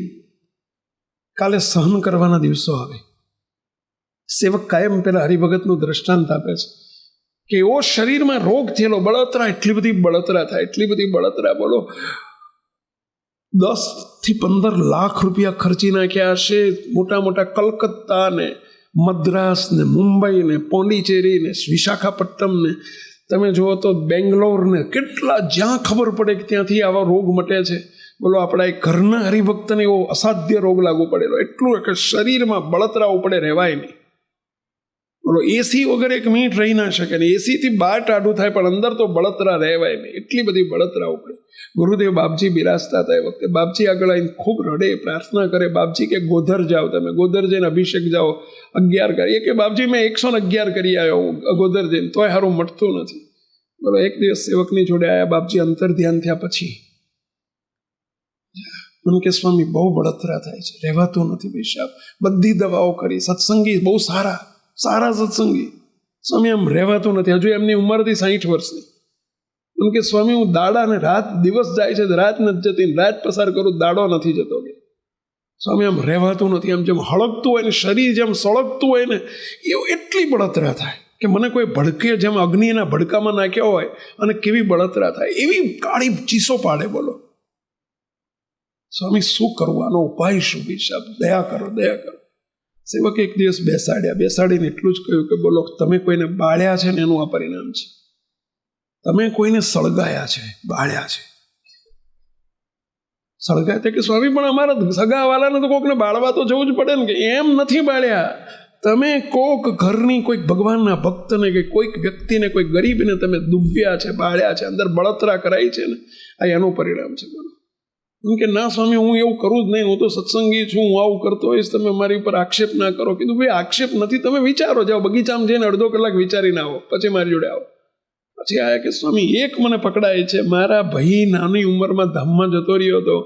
Speaker 1: કાલે સહન કરવાના દિવસો આવે. સેવક કાયમ પેલા હરિભગતનું દ્રષ્ટાંત આપે છે કે એવો શરીરમાં રોગ થયેલો, બળતરા, એટલી બધી બળતરા થાય, એટલી બધી બળતરા. બોલો, 10 થી 15 લાખ રૂપિયા ખર્ચી નાખ્યા હશે. મોટા મોટા કલકત્તા ને મદ્રાસ ને મુંબઈ ને પોંડિચેરી ને વિશાખાપટ્ટનમ ને તમે જુઓ તો બેંગ્લોર ને કેટલા, જ્યાં ખબર પડે કે ત્યાંથી આવા રોગ મટે છે. બોલો આપણા એક ઘરના હરિભક્તને એવો અસાધ્ય રોગ લાગુ પડેલો, એટલું કે શરીરમાં બળતરા ઉપડે રહેવાય નહીં. બોલો એસી વગર 1 મિનિટ રહી ના શકે ને, એસીથી બહાર ટાઢું થાય પણ અંદર તો બળતરા રહેવાય નહીં, એટલી બધી બળતરા ઉપડે. ગુરુદેવ બાપજી બિરાજતા હતા એ વખતે બાપજી આગળ આવીને ખૂબ રડે, પ્રાર્થના કરે. બાપજી કે ગોધર જાઓ, તમે ગોધર જઈને અભિષેક જાઓ, 11 કરીએ. કે બાપજી મેં 111 કરી આવ્યો ગોધર જઈને, તોય સારું મટતું નથી. બોલો એક દિવસ સેવકની જોડે આવ્યા બાપજી, અંતર ધ્યાન થયા પછી મને કે સ્વામી બહુ બળતરા થાય છે, રહેવાતું નથી ભાઈ સાહેબ, બધી દવાઓ કરી, સત્સંગી બહુ સારા સત્સંગી, સ્વામી આમ રહેવાતું નથી. હજુ એમની ઉંમર હતી 60 વર્ષની. એમ કે સ્વામી હું દાડા ને રાત, દિવસ જાય છે રાત નથી જતી, રાત પસાર કરું દાડો નથી જતો. કે સ્વામી આમ રહેવાતું નથી, આમ જેમ હળગતું હોય ને શરીર જેમ સળગતું હોય ને એવું એટલી બળતરા થાય કે મને કોઈ ભડકે, જેમ અગ્નિના ભડકામાં નાખ્યો હોય અને કેવી બળતરા થાય એવી કાળી ચીસો પાડે. બોલો સ્વામી શું કરવું, આનો ઉપાય શું? ભાઈ સાહેબ દયા કરો, દયા કરો. સેવકે એક દિવસ બેસાડીને એટલું જ કહ્યું કે બોલો તમે કોઈને બાળ્યા છે ને એનું આ પરિણામ છે, તમે કોઈને સળગાયા છે, બાળ્યા છે. સળગાય કે સ્વામી પણ અમારા સગાવાલાને તો કોકને બાળવા તો જવું જ પડે ને. કે એમ નથી બાળ્યા, તમે કોક ઘરની કોઈક ભગવાનના ભક્તને કે કોઈક વ્યક્તિને, કોઈ ગરીબને તમે દુભ્યા છે, બાળ્યા છે, અંદર બળતરા કરાઈ છે ને, આ એનું પરિણામ છે. બોલો એમ કે ના સ્વામી હું એવું કરું જ નહીં, હું તો સત્સંગી છું, હું આવું કરતો હોઈશ, તમે મારી ઉપર આક્ષેપ ના કરો. કીધું ભાઈ આક્ષેપ નથી, તમે વિચારો, જાઓ બગીચામાં જઈને અડધો કલાક વિચારીને આવો, પછી મારી જોડે આવો. પછી આયા કે સ્વામી એક મને પકડાય છે, મારા ભાઈ નાની ઉંમરમાં ધામમાં જતો રહ્યો હતો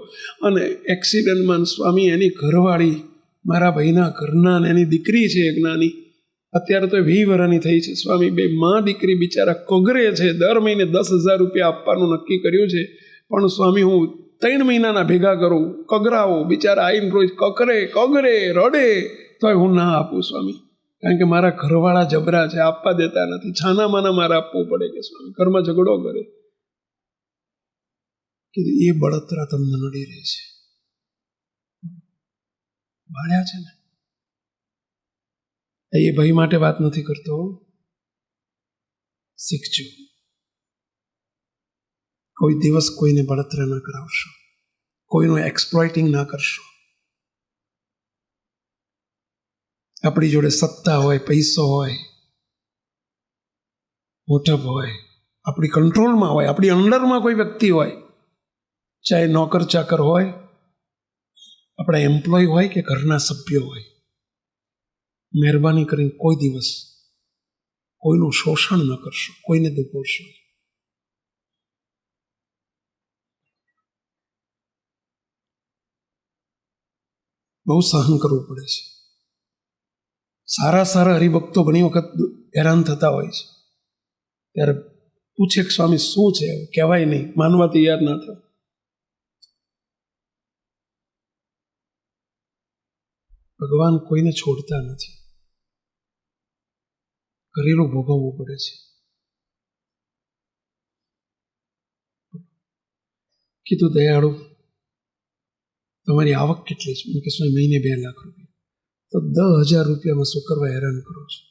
Speaker 1: અને એક્સિડન્ટમાં સ્વામી એની ઘરવાળી, મારા ભાઈના ઘરના એની દીકરી છે એક નાની, અત્યારે તો 20 વર્ષની થઈ છે સ્વામી, 2 માં દીકરી બિચારા કગરે છે, દર મહિને 10,000 રૂપિયા આપવાનું નક્કી કર્યું છે, પણ સ્વામી હું 3 મહિનાના ભેગા કરું, કગરાવો, બિચારા આવીને રોજ કગરે રડે, તોય હું ના આપું સ્વામી, કારણ કે મારા ઘરવાળા જબરા છે, આપવા દેતા નથી, છાના માના મારે આપવું પડે. કે સ્વામી ઘરમાં ઝઘડો કરે. કીધું એ બળતરા તમને નડી રહી છે, બાળ્યા છે ને. એ ભાઈ માટે વાત નથી કરતો, શીખજો. કોઈ દિવસ કોઈને બળતરા ના કરાવશો, કોઈનું એક્સપ્લોઇટિંગ ના કરશો. આપણી જોડે સત્તા હોય, પૈસો હોય, મોટપ હોય, આપણી કંટ્રોલમાં હોય, આપણી અંડરમાં કોઈ વ્યક્તિ હોય, ચાહે નોકર ચાકર હોય, આપણા એમ્પ્લોય હોય કે ઘરના સભ્યો હોય, મહેરબાની કરીને કોઈ દિવસ કોઈનું શોષણ ન કરશો, કોઈને દુભોશો. બહુ સહન કરવું પડે છે. સારા હરિભક્તો ઘણી વખત હેરાન થતા હોય છે, ત્યારે પૂછે કે સ્વામી શું છે, કહેવાય નહીં, માનવા તૈયાર ના થાય. ભગવાન કોઈને છોડતા નથી, કરેલું ભોગવવું પડે છે. કીધું દયાળુ તમારી આવક કેટલી છે? મને કે સ્વામી મહિને 2 લાખ રૂપિયા. તો 10,000 રૂપિયામાં શું કરવા હેરાન કરો છો?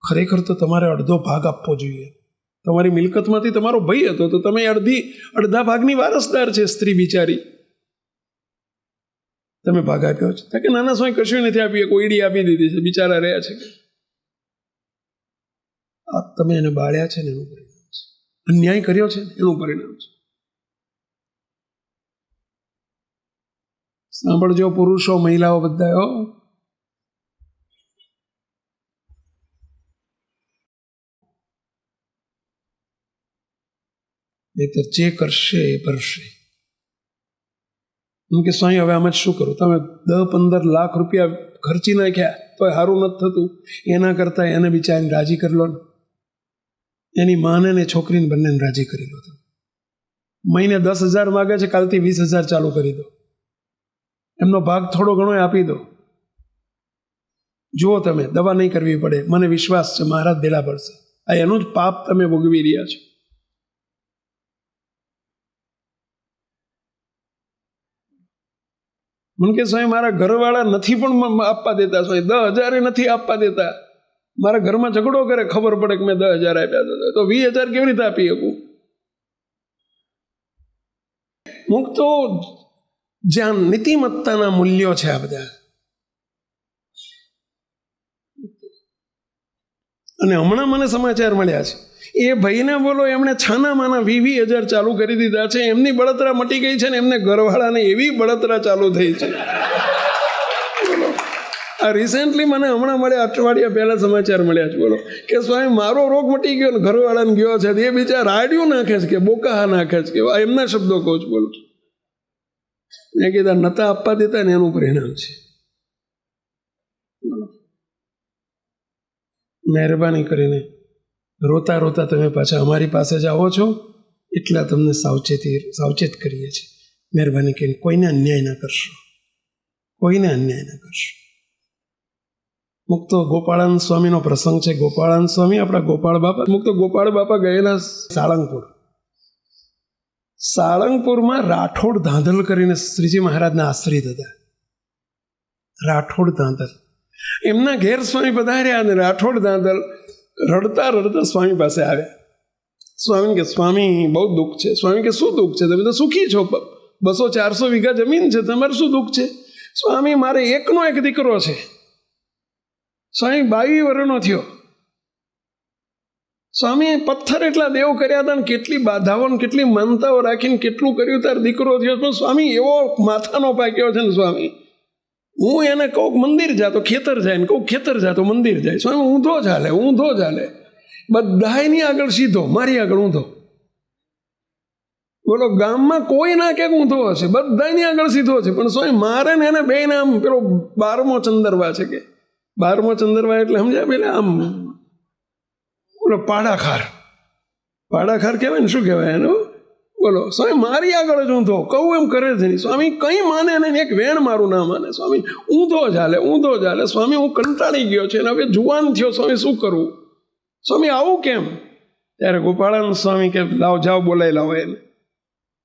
Speaker 1: ખરેખર તો તમારે અડધો ભાગ આપવો જોઈએ. તમારી મિલકતમાંથી તમારો ભાઈ હતો તો તમે અડધા ભાગની વારસદાર છે. સ્ત્રી બિચારી, તમે ભાગ આપ્યો છે કે નાના સ્વામી કશું નથી આપી, કોઈડી આપી દીધી છે, બિચારા રહ્યા છે. આ તમે એને બાળ્યા છે ને એનું પરિણામ છે, અન્યાય કર્યો છે એનું પરિણામ છે. સાંભળજો પુરુષો, મહિલાઓ બધા, નહીતર જે કરશે એ ભરશે. એમ કે સ્વામી હવે આમાં શું કરું? તમે 10-15 લાખ રૂપિયા ખર્ચી નાખ્યા તો સારું નથી થતું, એના કરતાં એને બિચારીને રાજી કરી લો ને, એની માને ને છોકરીને બંનેને રાજી કરી લો. મહિને 10,000 માગે છે, કાલથી 20,000 ચાલુ કરી દો, એમનો ભાગ થોડો ઘણો આપી દો. જુઓ તમે, દવા નહીં કરવી પડે, મને વિશ્વાસ છે મહારાજ ભેળા પડશે. આ એનું જ પાપ તમે ભોગવી રહ્યા છો. મને કે સ્વામી મારા ઘરવાળા નથી પણ આપવા દેતા, સ્વામી 10,000 નથી આપવા દેતા, મારા ઘરમાં ઝઘડો કરે, ખબર પડે કે મેં 10,000 આપ્યા તો 20,000 કેવી રીતે આપી શકું? મુક્તો જ્યાં નીતિમત્તાના મૂલ્યો છે આ બધા. અને હમણાં મને સમાચાર મળ્યા છે, એ ભાઈને બોલો એમણે છાનામાના 20,000 ચાલુ કરી દીધા છે, એમની બળતરા મટી ગઈ છે ને એમને ઘરવાળાને એવી બળતરા ચાલુ થઈ છે. બોલો, આ રિસેન્ટલી મને હમણાં મળ્યા, અઠવાડિયા પહેલા સમાચાર મળ્યા છે. બોલો કે સ્વામી મારો રોગ મટી ગયો ને ઘરવાળાને ગયો છે, એ બિચારા રાડિયું નાખે છે કે બોકા નાખે છે કે એમના શબ્દો કહું છું. બોલો, મેં કીધા નતા આપવા દેતા ને એનું પરિણામ છે. બોલો, મહેરબાની કરીને રોતા રોતા તમે પાછા અમારી પાસે જ આવો છો, એટલા તમને સાવચેત કરીએ છીએ. મહેરબાની કરીને કોઈને અન્યાય ન કરશો, કોઈને અન્યાય ન કરશો. મુક્તો ગોપાળાનંદ સ્વામીનો પ્રસંગ છે. ગોપાળાનંદ સ્વામી આપણા ગોપાળ બાપા, મુક્તો ગોપાળ બાપા ગયેલા સાળંગપુરમાં રાઠોડ ધાંધલ કરીને શ્રીજી મહારાજના આશ્રિત હતા. રાઠોડ ધાંધલ એમના ઘેર સ્વામી પધાર્યા અને રાઠોડ ધાંધલ રડતા રડતા સ્વામી પાસે આવ્યા. સ્વામી કે સ્વામી બહુ દુઃખ છે. સ્વામી કે શું દુઃખ છે? તમે તો સુખી છો, 200-400 વીઘા જમીન છે, તમારે શું દુઃખ છે? સ્વામી મારે એકનો એક દીકરો છે. સ્વામી 22 વર્ષનો થયો. સ્વામી પથ્થર એટલા દેવ કર્યા હતા ને કેટલી બાધાઓ ને કેટલી માનતાઓ રાખીને કેટલું કર્યું તાર દીકરો થયો. પણ સ્વામી એવો માથાનો પાક્યો છે ને સ્વામી, હું એને કહું મંદિર જા તો ખેતર જાય ને કહું ખેતર જા તો મંદિર જાય. સ્વામી ઊંધો ચાલે બધાયની આગળ સીધો, મારી આગળ ઊંધો. બોલો, ગામમાં કોઈ ના કે ઊંધો હશે, બધાની આગળ સીધો છે. પણ સ્વામી મારે ને એને બે આમ પેલો 12મો ચંદરવા છે કે 12મો ચંદરવા એટલે સમજ્યા પેલા આમ બોલો પાડાખાર કહેવાય ને, શું કહેવાય એનું? બોલો, સ્વામી મારી આગળ જ ઊંધો, કહું એમ કરે જ નહીં. સ્વામી કંઈ માને નહીં, એક વેણ મારું ના માને. સ્વામી ઊંધો ચાલે. સ્વામી હું કંટાળી ગયો છે અને હવે જુવાન થયો, સ્વામી શું કરવું? સ્વામી આવું કેમ? ત્યારે ગોપાળાનંદ સ્વામી કે જાઓ બોલાવી લાવો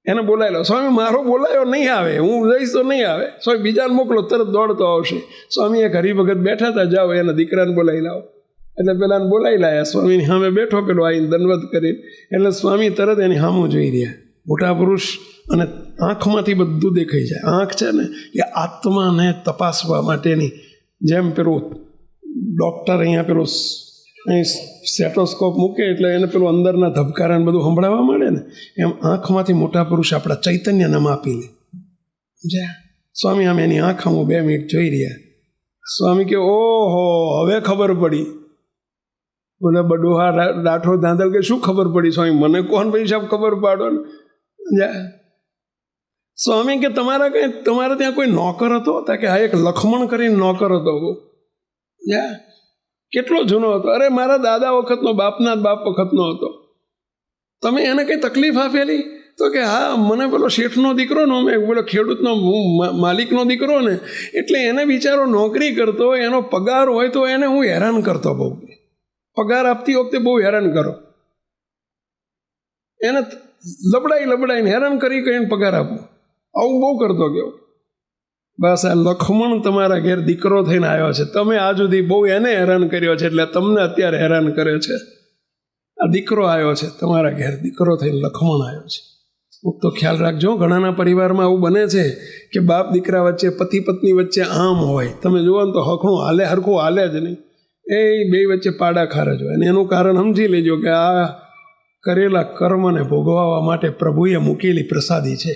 Speaker 1: એને બોલાવી લાવો. સ્વામી મારો બોલાયો નહીં આવે, હું જઈશ તો નહીં આવે. સ્વામી બીજાને મોકલો, તરત દોડતો આવશે. સ્વામી એક હરિભગત બેઠા હતા, જાઓ એના દીકરાને બોલાવી લાવો. એટલે પેલાને બોલાવી લાયા. સ્વામીની સામે બેઠો પેલો આવીને દંડવત કરી. એટલે સ્વામી તરત એની સામું જોઈ રહ્યા. મોટા પુરુષ અને આંખમાંથી બધું દેખાઈ જાય. આંખ છે ને એ આત્માને તપાસવા માટેની, જેમ પેલું ડૉક્ટર અહીંયા પેલું અહીં સ્ટેટોસ્કોપ મૂકે એટલે એને પેલું અંદરના ધબકારાને બધું સંભળાવવા મળે ને, એમ આંખમાંથી મોટા પુરુષ આપણા ચૈતન્યને માપી લે. સમજ્યા? સ્વામી આમ એની આંખ હું 2 મિનિટ જોઈ રહ્યા. સ્વામી કે ઓહો હવે ખબર પડી. બોલે બડોહા રાઠોડ ધાંધલ કે શું ખબર પડી? સ્વામી મને કોણ ભાઈ સાહેબ ખબર પાડો ને. સ્વામી કે તમારે ત્યાં કોઈ નોકર હતો? તા કે હા, એક લખમણ કરીને નોકર હતો. કેટલો જૂનો હતો? અરે મારા દાદા વખતનો, બાપના બાપ વખતનો હતો. તમે એને કંઈ તકલીફ આપેલી? તો કે હા, મને પેલો શેઠનો દીકરો ને, મેં પેલો ખેડૂતનો માલિકનો દીકરો ને, એટલે એને બિચારો નોકરી કરતો હોય, એનો પગાર હોય તો એને હું હેરાન કરતો બહુ. પગાર આપતી વખતે બહુ હેરાન કરો એને, લબડાઈને હેરાન કરીને પગાર આપો, આવું બહુ કરતો ગયો. બસ આ લખમણ તમારા ઘેર દીકરો થઈને આવ્યો છે. તમે આ સુધી બહુ એને હેરાન કર્યો છે, એટલે તમને અત્યારે હેરાન કરે છે. આ દીકરો આવ્યો છે તમારા ઘેર, દીકરો થઈને લખમણ આવ્યો છે. તો ખ્યાલ રાખજો, ઘણાના પરિવારમાં આવું બને છે કે બાપ દીકરા વચ્ચે, પતિ પત્ની વચ્ચે આમ હોય, તમે જુઓ ને તો હરખું હાલે જ નહીં. એ બે વચ્ચે પાડાખાર જ હોય. અને એનું કારણ સમજી લેજો કે આ કરેલા કર્મને ભોગવવા માટે પ્રભુએ મૂકેલી પ્રસાદી છે.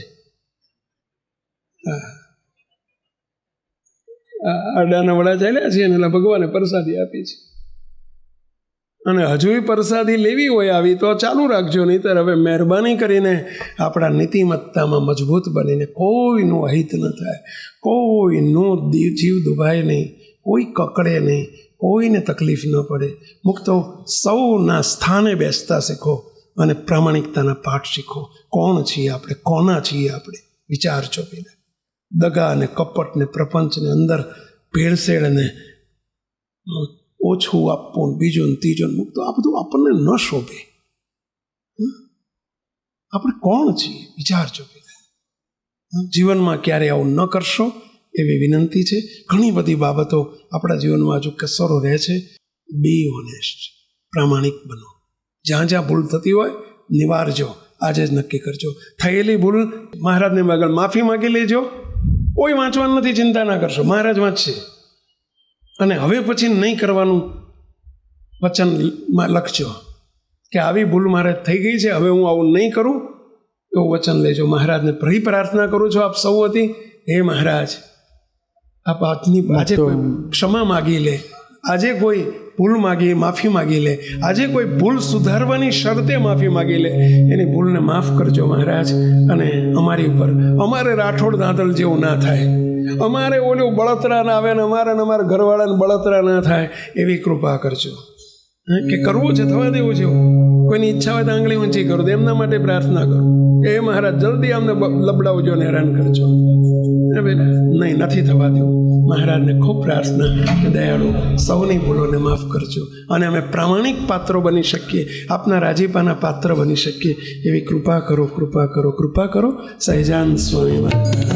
Speaker 1: આડાના વડા ચાલ્યા છે એટલે ભગવાને પ્રસાદી આપી છે. અને હજુય પ્રસાદી લેવી હોય આવી તો ચાલુ રાખજો, નહીંતર હવે મહેરબાની કરીને આપણા નીતિમત્તામાં મજબૂત બનીને કોઈનું અહિત ન થાય, કોઈનું જીવ દુભાય નહીં, કોઈ કકડે નહીં, કોઈને તકલીફ ન પડે. મુક્તો સૌના સ્થાને બેસતા શીખો અને પ્રામાણિકતાના પાઠ શીખો. કોણ છીએ આપણે, કોના છીએ આપણે, વિચારજો. પેલા દગા અને કપટ ને પ્રપંચને અંદર ભેળસેળ અને ઓછું આપવું, બીજું ને ત્રીજું મુક્તો, આ બધું આપણને ન શોભે. આપણે કોણ છીએ વિચારજો. પેલા જીવનમાં ક્યારે આવું ન કરશો એવી વિનંતી છે. ઘણી બધી બાબતો આપણા જીવનમાં હજુ કસરો રહે છે. બી ઓનેસ્ટ, પ્રામાણિક બનો. જ્યાં જ્યાં ભૂલ થતી હોય નિવારજો. આજે જ નક્કી કરજો. થયેલી ભૂલ મહારાજને આગળ માફી માગી લેજો. કોઈ વાંચવાનું નથી, ચિંતા ના કરશો, મહારાજ વાંચશે. અને હવે પછી નહીં કરવાનું વચનમાં લખજો કે આવી ભૂલ મારે થઈ ગઈ છે, હવે હું આવું નહીં કરું, એવું વચન લેજો. મહારાજને ફરી પ્રાર્થના કરું છું આપ સૌ વતી, હે મહારાજ આપ આજે કોઈ ક્ષમા માગી લે, આજે કોઈ ભૂલ માગી માફી માગી લે, આજે કોઈ ભૂલ સુધારવાની શરતે માફી માગી લે, એની ભૂલને માફ કરજો મહારાજ. અને અમારી ઉપર અમારે રાઠોડ દાંતલ જેવું ના થાય, અમારે ઓલું બળતરા ના આવે ને અમારા ઘરવાળાને બળતરા ના થાય, એવી કૃપા કરજો. કે કરવું છે થવા દેવું છે, કોઈની ઈચ્છા હોય તો આંગળી ઊંચી કરો, એમના માટે પ્રાર્થના કરો કે એ મહારાજ જલ્દી અમને લબડાવજો ને હેરાન કરજો. નહીં, નથી થવા દેવું. મહારાજને ખૂબ પ્રાર્થના કે દયાળુ સૌની ભૂલોને માફ કરજો અને અમે પ્રામાણિક પાત્રો બની શકીએ, આપના રાજીપાના પાત્ર બની શકીએ, એવી કૃપા કરો, કૃપા કરો, કૃપા કરો. સહજાનંદ સ્વામી મહારાજ.